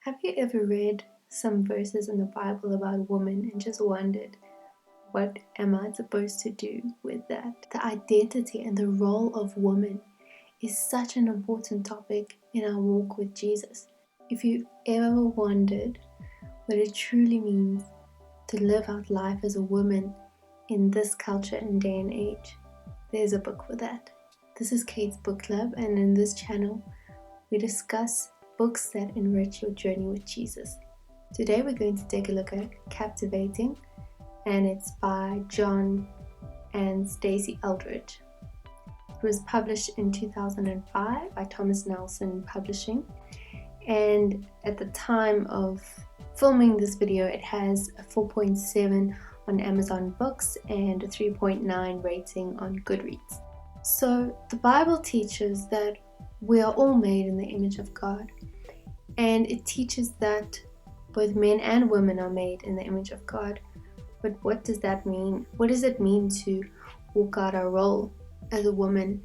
Have you ever read some verses in the Bible about women and just wondered, what am I supposed to do with that? The identity and the role of women is such an important topic in our walk with Jesus. If you ever wondered what it truly means to live out life as a woman in this culture and day and age, there's a book for that. This is Kate's Book Club, and in this channel, we discuss books that enrich your journey with Jesus. Today we're going to take a look at Captivating, and it's by John and Stasi Eldredge. It was published in 2005 by Thomas Nelson Publishing, and at the time of filming this video it has a 4.7 on Amazon Books and a 3.9 rating on Goodreads. So the Bible teaches that we are all made in the image of God, and it teaches that both men and women are made in the image of God. But what does that mean? What does it mean to walk out our role as a woman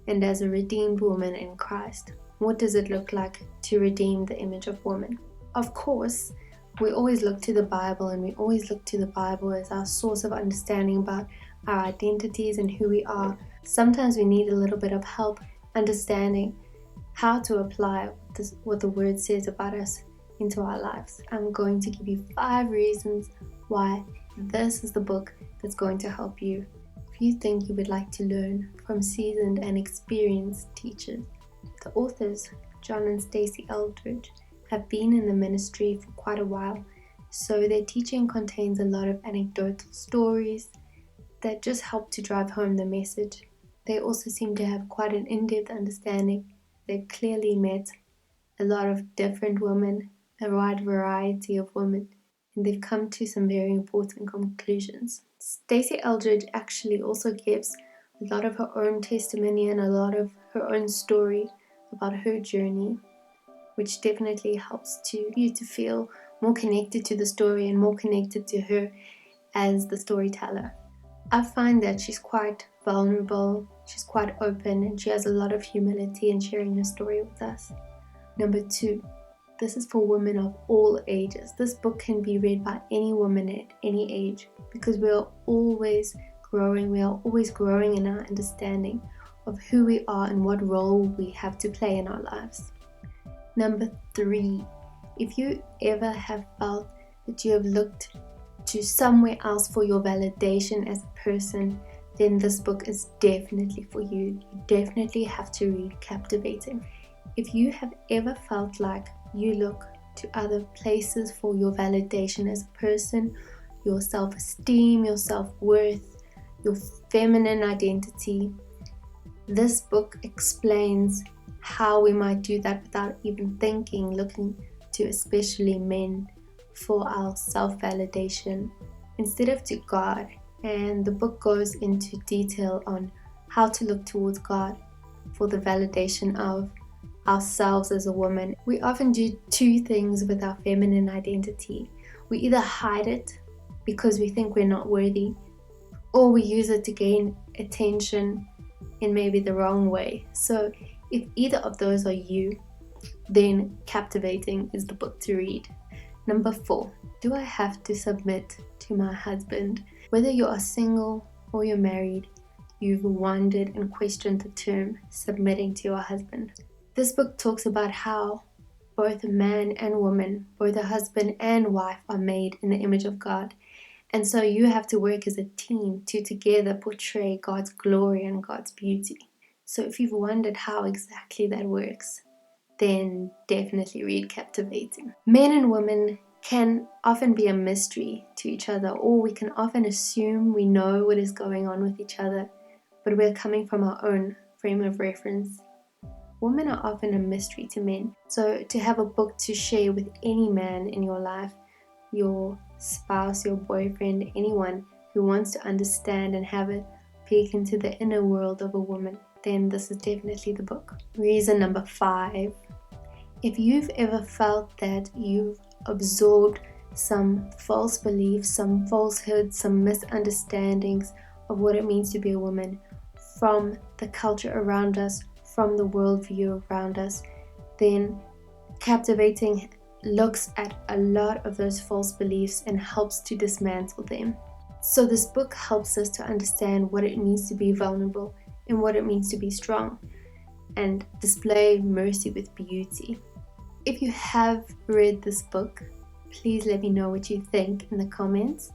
and as a redeemed woman in Christ? What does it look like to redeem the image of woman? Of course, we always look to the Bible, and we always look to the Bible as our source of understanding about our identities and who we are. Sometimes we need a little bit of help understanding how to apply what the word says about us into our lives. I'm going to give you 5 reasons why this is the book that's going to help you if you think you would like to learn from seasoned and experienced teachers. The authors, John and Stasi Eldredge, have been in the ministry for quite a while, so their teaching contains a lot of anecdotal stories that just help to drive home the message. They also seem to have quite an in-depth understanding. They've clearly met a lot of different women, a wide variety of women, and they've come to some very important conclusions. Stasi Eldredge actually also gives a lot of her own testimony and a lot of her own story about her journey, which definitely helps you to feel more connected to the story and more connected to her as the storyteller. I find that she's quite vulnerable, she's quite open, and she has a lot of humility in sharing her story with us. Number 2, this is for women of all ages. This book can be read by any woman at any age, because we are always growing. We are always growing in our understanding of who we are and what role we have to play in our lives. Number 3, if you ever have felt that you have looked to somewhere else for your validation as a person, then this book is definitely for you. You definitely have to read Captivating. If you have ever felt like you look to other places for your validation as a person, your self-esteem, your self-worth, your feminine identity, this book explains how we might do that without even thinking, looking to especially men for our self-validation instead of to God. And the book goes into detail on how to look towards God for the validation of ourselves as a woman. We often do 2 things with our feminine identity. We either hide it because we think we're not worthy, or we use it to gain attention in maybe the wrong way. So if either of those are you, then Captivating is the book to read. Number 4, do I have to submit to my husband? Whether you are single or you're married, you've wondered and questioned the term submitting to your husband. This book talks about how both a man and woman, both a husband and wife, are made in the image of God. And so you have to work as a team to together portray God's glory and God's beauty. So if you've wondered how exactly that works, then definitely read Captivating. Men and women can often be a mystery to each other, or we can often assume we know what is going on with each other, but we're coming from our own frame of reference. Women are often a mystery to men, so to have a book to share with any man in your life, your spouse, your boyfriend, anyone who wants to understand and have a peek into the inner world of a woman, then this is definitely the book. Reason number 5, if you've ever felt that you've absorbed some false beliefs, some falsehoods, some misunderstandings of what it means to be a woman from the culture around us, from the worldview around us, then Captivating looks at a lot of those false beliefs and helps to dismantle them. So this book helps us to understand what it means to be vulnerable and what it means to be strong, and display mercy with beauty. If you have read this book, please let me know what you think in the comments.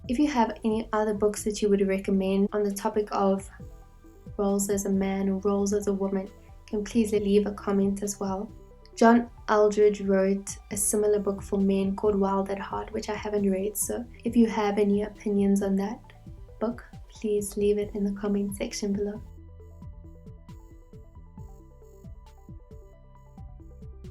If you have any other books that you would recommend on the topic of roles as a man or roles as a woman, can please leave a comment as well. John Eldredge wrote a similar book for men called Wild at Heart, which I haven't read, so if you have any opinions on that book, please leave it in the comment section below.